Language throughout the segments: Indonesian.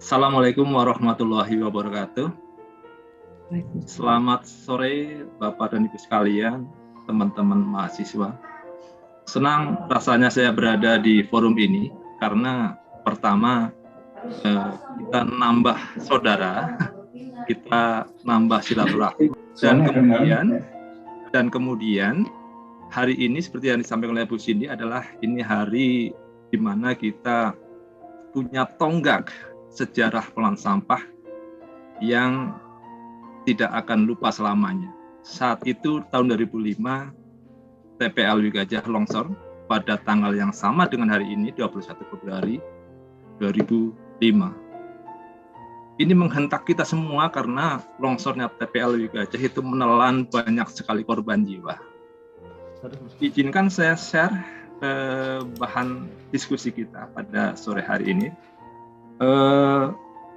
Assalamualaikum warahmatullahi wabarakatuh. Waalaikumsalam. Selamat sore Bapak dan Ibu sekalian, teman-teman mahasiswa. Senang rasanya saya berada di forum ini karena pertama kita nambah saudara, kita nambah silaturahmi, dan kemudian hari ini seperti yang disampaikan oleh Bu Cindy adalah ini hari di mana kita punya tonggak sejarah pengelolaan sampah yang tidak akan lupa selamanya. Saat itu tahun 2005 TPLW Gajah longsor pada tanggal yang sama dengan hari ini 21 Februari 2005. Ini menghentak kita semua karena longsornya TPLW Gajah itu menelan banyak sekali korban jiwa. Izinkan saya share bahan diskusi kita pada sore hari ini.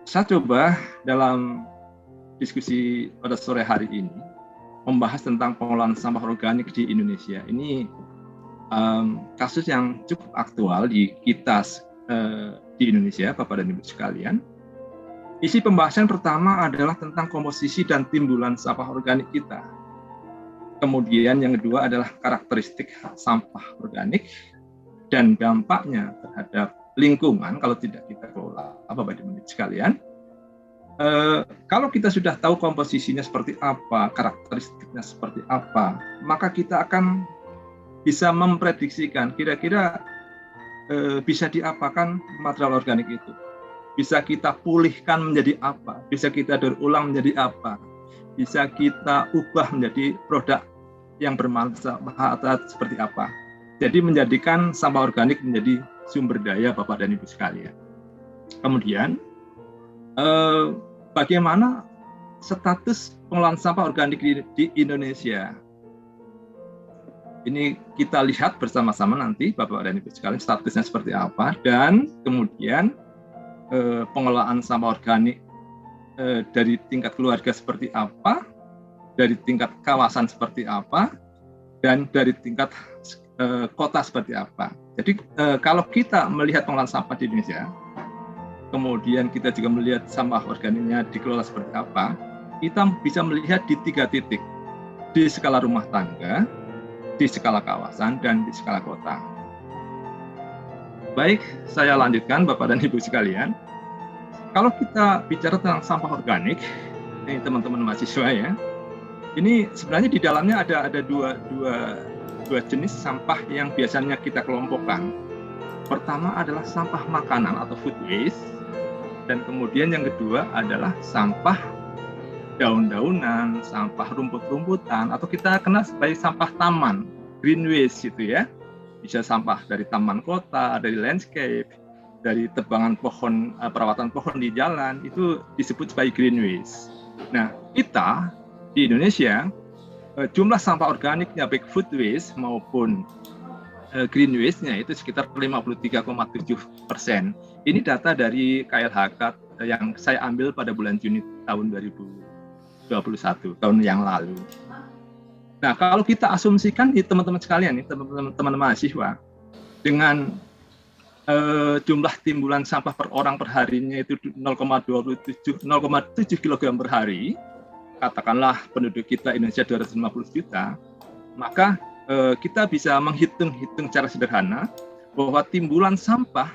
Saya coba dalam diskusi pada sore hari ini membahas tentang pengelolaan sampah organik di Indonesia. Ini kasus yang cukup aktual di kita di Indonesia, Bapak dan Ibu sekalian. Isi pembahasan pertama adalah tentang komposisi dan timbulan sampah organik kita. Kemudian yang kedua adalah karakteristik sampah organik dan dampaknya terhadap lingkungan kalau tidak kita kelola, Bapak dan Ibu sekalian. Kalau kita sudah tahu komposisinya seperti apa, karakteristiknya seperti apa, maka kita akan bisa memprediksikan kira-kira bisa diapakan material organik itu. Bisa kita pulihkan menjadi apa, bisa kita daur ulang menjadi apa, bisa kita ubah menjadi produk yang bermanfaat seperti apa. Jadi menjadikan sampah organik menjadi sumber daya Bapak dan Ibu sekalian. Kemudian bagaimana status pengelolaan sampah organik di Indonesia? Ini kita lihat bersama-sama nanti Bapak dan Ibu sekalian statusnya seperti apa, dan kemudian pengelolaan sampah organik dari tingkat keluarga seperti apa, dari tingkat kawasan seperti apa, dan dari tingkat kota seperti apa. Jadi kalau kita melihat pengelolaan sampah di Indonesia, kemudian kita juga melihat sampah organiknya dikelola seperti apa, kita bisa melihat di 3 titik, di skala rumah tangga, di skala kawasan, dan di skala kota. Baik, saya lanjutkan Bapak dan Ibu sekalian. Kalau kita bicara tentang sampah organik, ini teman-teman mahasiswa ya, ini sebenarnya di dalamnya ada dua jenis sampah yang biasanya kita kelompokkan. Pertama adalah sampah makanan atau food waste, dan kemudian yang kedua adalah sampah daun-daunan, sampah rumput-rumputan, atau kita kenal sebagai sampah taman, green waste gitu ya. Bisa sampah dari taman kota, dari landscape, dari tebangan pohon, perawatan pohon di jalan, itu disebut sebagai green waste. Nah, kita di Indonesia, jumlah sampah organiknya baik food waste maupun green waste-nya itu sekitar 53,7%. Ini data dari KLHK yang saya ambil pada bulan Juni tahun 2021, tahun yang lalu. Nah, kalau kita asumsikan nih teman-teman sekalian, nih teman-teman mahasiswa, dengan jumlah timbulan sampah per orang per harinya itu 0,7 kg per hari, katakanlah penduduk kita Indonesia 250 juta, maka kita bisa menghitung secara sederhana bahwa timbulan sampah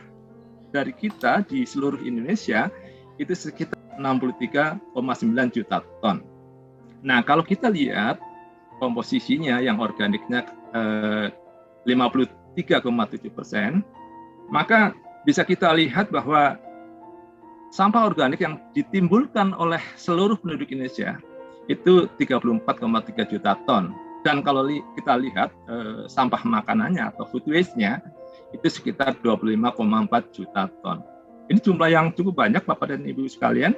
dari kita di seluruh Indonesia itu sekitar 63,9 juta ton. Nah, kalau kita lihat komposisinya yang organiknya 53,7%, maka bisa kita lihat bahwa sampah organik yang ditimbulkan oleh seluruh penduduk Indonesia itu 34,3 juta ton. Dan kalau kita lihat sampah makanannya atau food waste-nya itu sekitar 25,4 juta ton. Ini jumlah yang cukup banyak Bapak dan Ibu sekalian.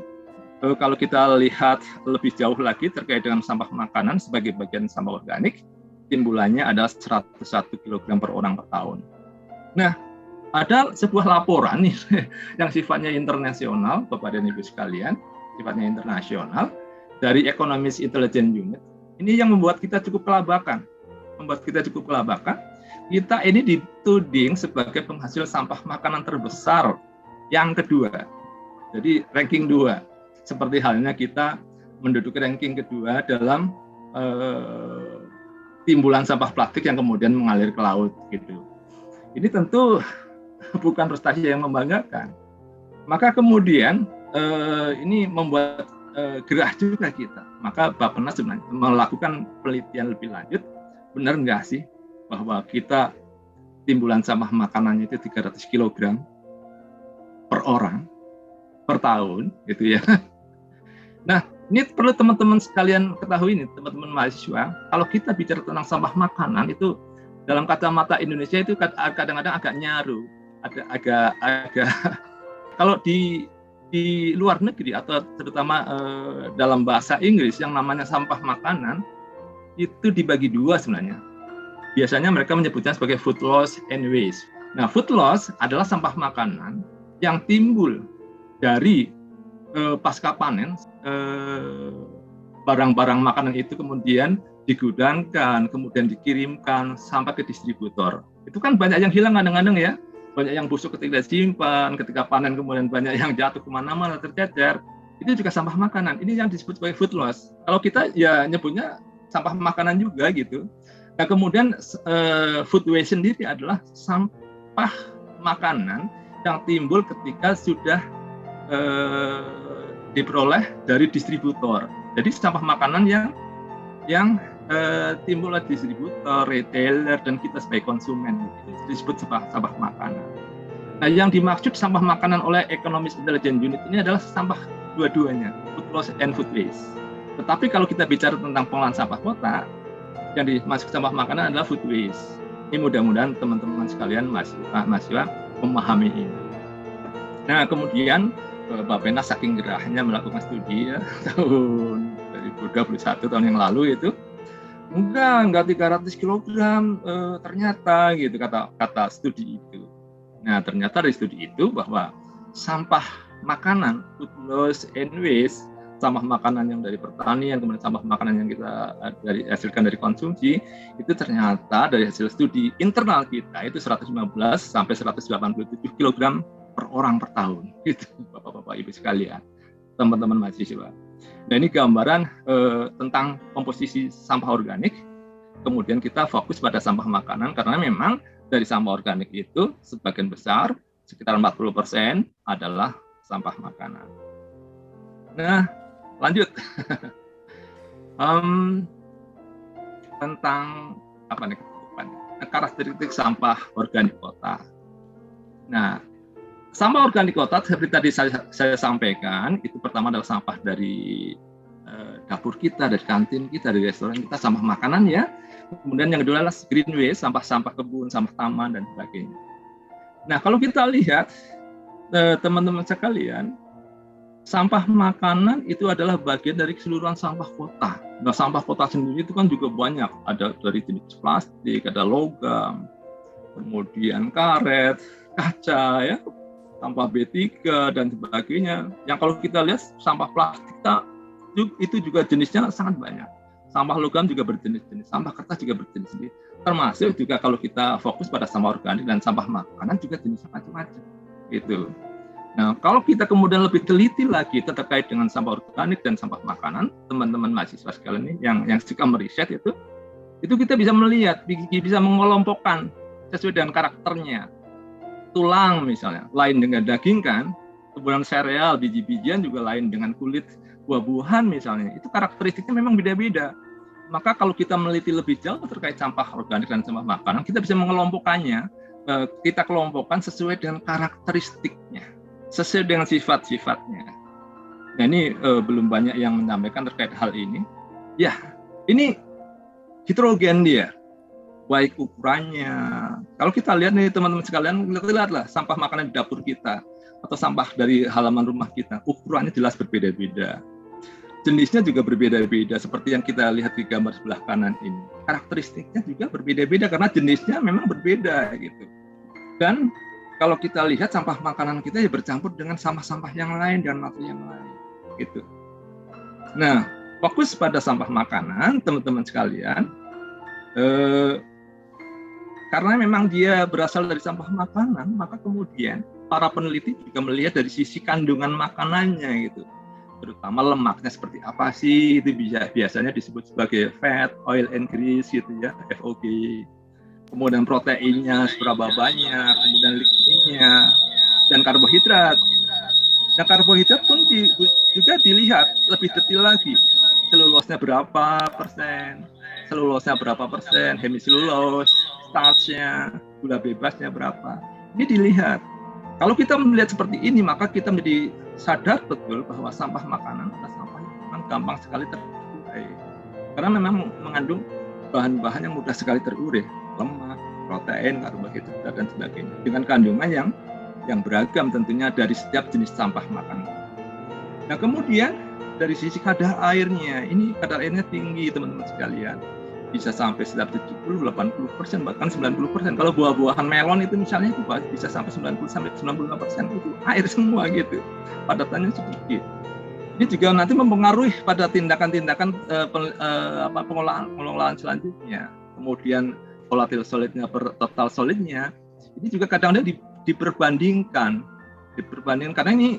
Kalau kita lihat lebih jauh lagi terkait dengan sampah makanan sebagai bagian sampah organik, timbulannya adalah 101 kg per orang per tahun. Nah, ada sebuah laporan nih yang sifatnya internasional, Bapak dan Ibu sekalian, sifatnya internasional, dari Economist Intelligence Unit. Ini yang membuat kita cukup kelabakan. Kita ini dituding sebagai penghasil sampah makanan terbesar yang kedua. Jadi ranking 2. Seperti halnya kita menduduki ranking kedua dalam timbulan sampah plastik yang kemudian mengalir ke laut gitu. Ini tentu bukan prestasi yang membanggakan. Maka kemudian ini membuat gerah juga kita. Maka Bappenas sebenarnya melakukan penelitian lebih lanjut, benar nggak sih bahwa kita timbulan sampah makanannya itu 300 kg per orang per tahun gitu ya. Nah, ini perlu teman-teman sekalian ketahui nih, teman-teman mahasiswa, kalau kita bicara tentang sampah makanan itu dalam kacamata Indonesia itu kadang-kadang agak nyaru, agak kalau di luar negeri atau terutama dalam bahasa Inggris yang namanya sampah makanan itu dibagi dua sebenarnya. Biasanya mereka menyebutnya sebagai food loss and waste. Nah, food loss adalah sampah makanan yang timbul dari pasca panen, barang-barang makanan itu kemudian digudangkan, kemudian dikirimkan sampai ke distributor. Itu kan banyak yang hilang kadang-kadang ya, banyak yang busuk ketika disimpan, ketika panen kemudian banyak yang jatuh kemana-mana tercecer. Itu juga sampah makanan. Ini yang disebut sebagai food loss. Kalau kita ya nyebutnya sampah makanan juga gitu. Nah kemudian food waste sendiri adalah sampah makanan yang timbul ketika sudah diperoleh dari distributor. Jadi sampah makanan yang timbul oleh distributor, retailer, dan kita sebagai konsumen itu disebut sampah makanan. Nah, yang dimaksud sampah makanan oleh Economist Intelligence Unit ini adalah sampah dua-duanya, food loss and food waste. Tetapi kalau kita bicara tentang pengolahan sampah kota, yang dimaksud sampah makanan adalah food waste. Ini mudah-mudahan teman-teman sekalian mahasiswa memahami ini. Nah, kemudian Bappenas saking gerahnya melakukan studi ya, tahun 2021 tahun yang lalu itu enggak 300 kg ternyata gitu kata studi itu. Nah, ternyata dari studi itu bahwa sampah makanan, food loss and waste, sampah makanan yang dari pertanian, kemudian sampah makanan yang kita hasilkan dari konsumsi, itu ternyata dari hasil studi internal kita itu 115 sampai 187 kg per orang per tahun, gitu, Bapak-bapak Ibu sekalian, teman-teman mahasiswa. Nah ini gambaran tentang komposisi sampah organik. Kemudian kita fokus pada sampah makanan karena memang dari sampah organik itu sebagian besar, sekitar 40% adalah sampah makanan. Nah lanjut tentang apa nih karakteristik sampah organik kota. Nah, sampah organik kota seperti tadi saya sampaikan, itu pertama adalah sampah dari dapur kita, dari kantin kita, dari restoran kita, sampah makanan ya. Kemudian yang kedua adalah green waste, sampah-sampah kebun, sampah taman, dan sebagainya. Nah, kalau kita lihat, teman-teman sekalian, sampah makanan itu adalah bagian dari keseluruhan sampah kota. Nah, sampah kota sendiri itu kan juga banyak. Ada dari jenis plastik, ada logam, kemudian karet, kaca, ya, sampah B3 dan sebagainya. Yang kalau kita lihat sampah plastik itu juga jenisnya sangat banyak. Sampah logam juga berjenis-jenis, sampah kertas juga berjenis-jenis. Termasuk juga kalau kita fokus pada sampah organik dan sampah makanan juga jenisnya macam-macam. Gitu. Nah, kalau kita kemudian lebih teliti lagi terkait dengan sampah organik dan sampah makanan, teman-teman mahasiswa sekalian ini yang suka meriset itu kita bisa melihat, bisa mengelompokkan sesuai dengan karakternya. Tulang misalnya, lain dengan daging kan, kemudian sereal, biji-bijian juga lain dengan kulit buah-buahan misalnya, itu karakteristiknya memang beda-beda. Maka kalau kita meneliti lebih jauh terkait sampah organik dan sampah makanan, kita bisa mengelompokkannya, kita kelompokkan sesuai dengan karakteristiknya, sesuai dengan sifat-sifatnya. Nah ini belum banyak yang menyampaikan terkait hal ini. Ya, ini heterogen dia. Baik ukurannya, kalau kita lihat nih teman-teman sekalian, lihatlah sampah makanan di dapur kita atau sampah dari halaman rumah kita, ukurannya jelas berbeda-beda, jenisnya juga berbeda-beda seperti yang kita lihat di gambar sebelah kanan ini. Karakteristiknya juga berbeda-beda karena jenisnya memang berbeda gitu. Dan kalau kita lihat sampah makanan kita ya bercampur dengan sampah-sampah yang lain dan materi yang lain gitu. Nah, fokus pada sampah makanan teman-teman sekalian. Karena memang dia berasal dari sampah makanan, maka kemudian para peneliti juga melihat dari sisi kandungan makanannya gitu, terutama lemaknya seperti apa sih, itu biasanya disebut sebagai fat, oil and grease gitu ya, FOG. Kemudian proteinnya seberapa banyak, kemudian lignitnya, dan karbohidrat. Nah, karbohidrat pun juga dilihat lebih detail lagi. Selulosnya berapa persen, selulosnya berapa persen, hemiselulose, starchnya, gula bebasnya berapa. Ini dilihat. Kalau kita melihat seperti ini, maka kita menjadi sadar betul bahwa sampah makanan adalah sampah yang memang gampang sekali terurai. Karena memang mengandung bahan-bahan yang mudah sekali terurai, lemak, protein, karbohidrat, dan sebagainya. Dengan kandungan yang beragam tentunya dari setiap jenis sampah makanan. Nah, kemudian dari sisi kadar airnya, ini kadar airnya tinggi teman-teman sekalian. Bisa sampai sekitar 70, 80%, bahkan 90%. Kalau buah-buahan melon itu misalnya itu bisa sampai 90-95% itu air semua gitu. Padatannya sedikit. Ini juga nanti mempengaruhi pada tindakan-tindakan pengelolaan selanjutnya. Kemudian volatil solidnya per total solidnya, ini juga kadang-kadang diperbandingkan karena ini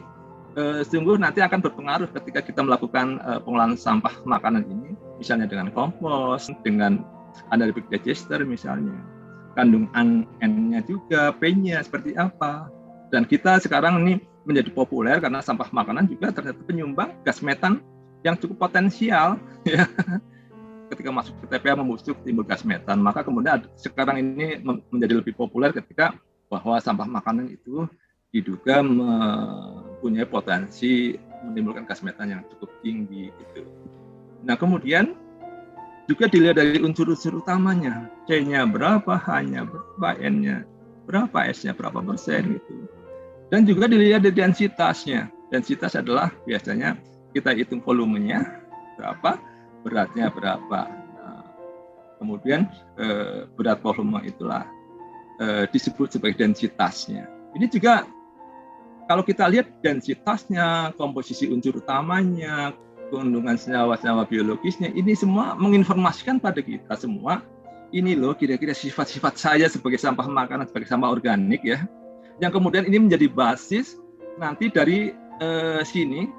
sungguh nanti akan berpengaruh ketika kita melakukan pengolahan sampah makanan ini, misalnya dengan kompos, dengan anaerobic digester misalnya, kandung N-nya juga, P-nya seperti apa. Dan kita sekarang ini menjadi populer karena sampah makanan juga ternyata penyumbang gas metan yang cukup potensial ya. Ketika masuk ke TPA membusuk timbul gas metan, maka kemudian sekarang ini menjadi lebih populer ketika bahwa sampah makanan itu diduga mempunyai potensi menimbulkan gas metan yang cukup tinggi gitu. Nah, kemudian juga dilihat dari unsur-unsur utamanya, C-nya berapa, H-nya berapa, N-nya berapa, S-nya berapa persen gitu. Dan juga dilihat dari densitasnya. Densitas adalah biasanya kita hitung volumenya berapa, beratnya berapa. Nah, kemudian berat volume itulah disebut sebagai densitasnya. Ini juga kalau kita lihat densitasnya, komposisi unsur utamanya, kandungan senyawa-senyawa biologisnya, ini semua menginformasikan pada kita semua, ini loh kira-kira sifat-sifat saya sebagai sampah makanan, sebagai sampah organik ya, yang kemudian ini menjadi basis nanti dari sini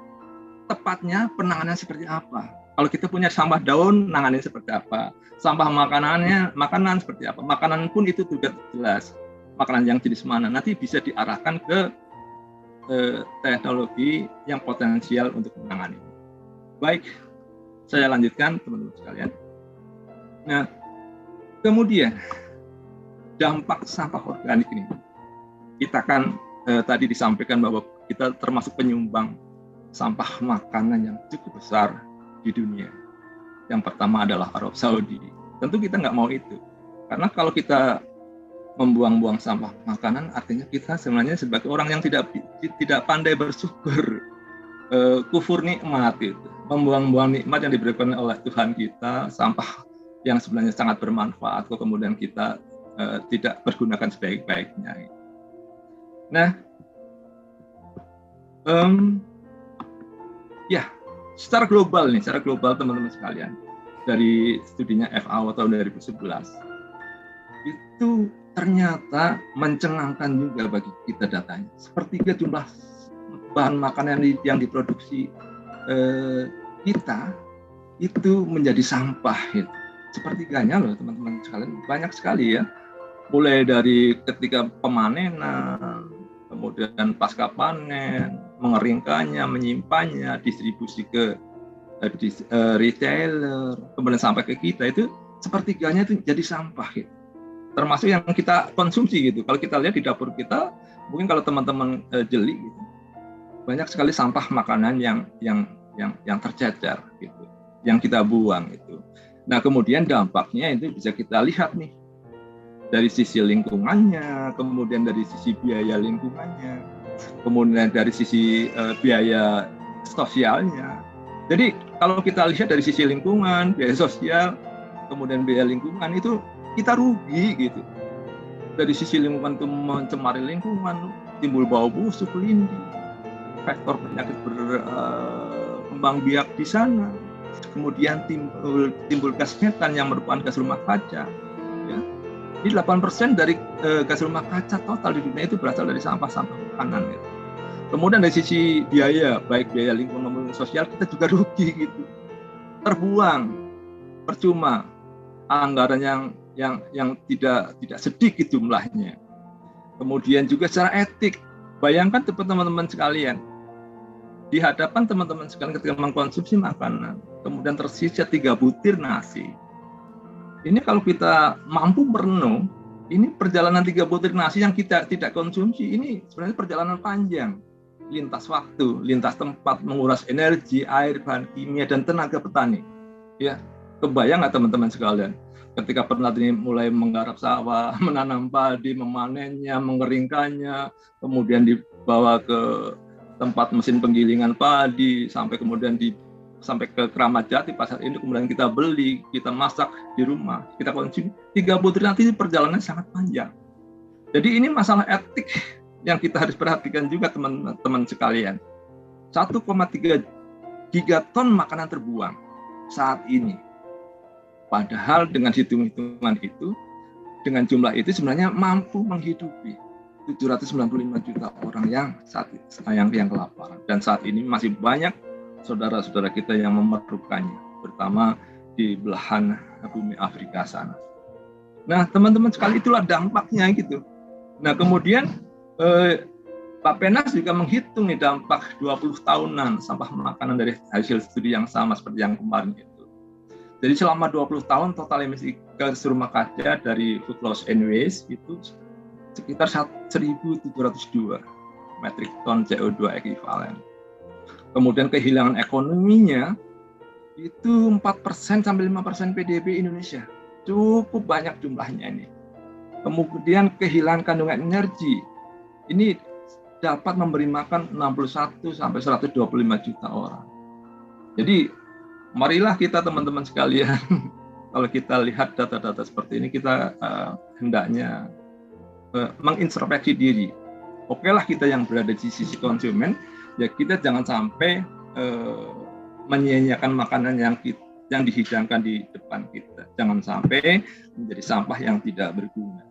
tepatnya penanganan seperti apa. Kalau kita punya sampah daun, nangannya seperti apa. Sampah makanan seperti apa. Makanan pun itu juga jelas. Makanan yang jenis mana. Nanti bisa diarahkan ke teknologi yang potensial untuk menangani. Baik, saya lanjutkan teman-teman sekalian. Nah, kemudian dampak sampah organik ini. Kita kan tadi disampaikan bahwa kita termasuk penyumbang sampah makanan yang cukup besar di dunia. Yang pertama adalah Arab Saudi. Tentu kita nggak mau itu. Karena kalau kita membuang-buang sampah makanan, artinya kita sebenarnya sebagai orang yang tidak pandai bersyukur, kufur nikmat itu. Membuang-buang nikmat yang diberikan oleh Tuhan kita, sampah yang sebenarnya sangat bermanfaat, kok kemudian kita tidak pergunakan sebaik-baiknya. Nah, ya, secara global teman-teman sekalian, dari studinya FAO tahun 2011, itu ternyata mencengangkan juga bagi kita datanya. Sepertiga jumlah bahan makanan yang diproduksi kita itu menjadi sampah. Gitu. Sepertiganya loh teman-teman sekalian, banyak sekali ya. Mulai dari ketika pemanenan, kemudian pasca panen, mengeringkannya, menyimpannya, distribusi ke retailer, kemudian sampai ke kita, itu sepertiganya itu jadi sampah gitu. Termasuk yang kita konsumsi gitu. Kalau kita lihat di dapur kita, mungkin kalau teman-teman jeli gitu, banyak sekali sampah makanan yang tercecer gitu, yang kita buang itu. Nah, kemudian dampaknya itu bisa kita lihat nih dari sisi lingkungannya, kemudian dari sisi biaya lingkungannya, kemudian dari sisi biaya sosialnya. Jadi kalau kita lihat dari sisi lingkungan, biaya sosial, kemudian biaya lingkungan itu kita rugi gitu. Dari sisi lingkungan itu mencemari lingkungan, timbul bau busuk, lindi, faktor penyakit berkembang biak di sana. Kemudian timbul gas metan yang merupakan gas rumah kaca. Ya. Jadi 8% dari gas rumah kaca total di dunia itu berasal dari sampah-sampah makanan. Gitu. Kemudian dari sisi biaya, baik biaya lingkungan maupun sosial, kita juga rugi gitu. Terbuang, percuma, anggaran yang tidak sedikit jumlahnya. Kemudian juga secara etik, bayangkan teman-teman sekalian, di hadapan teman-teman sekalian ketika mengkonsumsi makanan, kemudian tersisa 3 butir nasi. Ini kalau kita mampu merenung, ini perjalanan 3 butir nasi yang kita tidak konsumsi, ini sebenarnya perjalanan panjang. Lintas waktu, lintas tempat, menguras energi, air, bahan kimia, dan tenaga petani. Ya, kebayang nggak teman-teman sekalian? Ketika petani mulai menggarap sawah, menanam padi, memanennya, mengeringkannya, kemudian dibawa ke tempat mesin penggilingan padi, sampai kemudian sampai ke Keramat Jati, pasar ini kemudian kita beli, kita masak di rumah, kita konsumsi. 3 butir nanti perjalanan sangat panjang. Jadi ini masalah etik yang kita harus perhatikan juga teman-teman sekalian. 1,3 gigaton makanan terbuang saat ini. Padahal dengan hitung-hitungan itu, dengan jumlah itu sebenarnya mampu menghidupi 795 juta orang yang kelaparan. Dan saat ini masih banyak saudara-saudara kita yang memerlukannya, terutama di belahan bumi Afrika sana. Nah, teman-teman sekali, itulah dampaknya gitu. Nah, kemudian Pak Penas juga menghitung nih dampak 20 tahunan sampah makanan dari hasil studi yang sama seperti yang kemarin itu. Jadi selama 20 tahun total emisi gas rumah kaca dari food loss and waste itu sekitar 1.702 metrik ton CO2 ekuivalen. Kemudian kehilangan ekonominya itu 4% sampai 5% PDB Indonesia. Cukup banyak jumlahnya ini. Kemudian kehilangan kandungan energi. Ini dapat memberi makan 61 sampai 125 juta orang. Jadi marilah kita teman-teman sekalian, kalau kita lihat data-data seperti ini, kita hendaknya mengintrospeksi diri. Oke lah, kita yang berada di sisi konsumen, ya kita jangan sampai menyia-nyiakan makanan yang dihidangkan di depan kita. Jangan sampai menjadi sampah yang tidak berguna.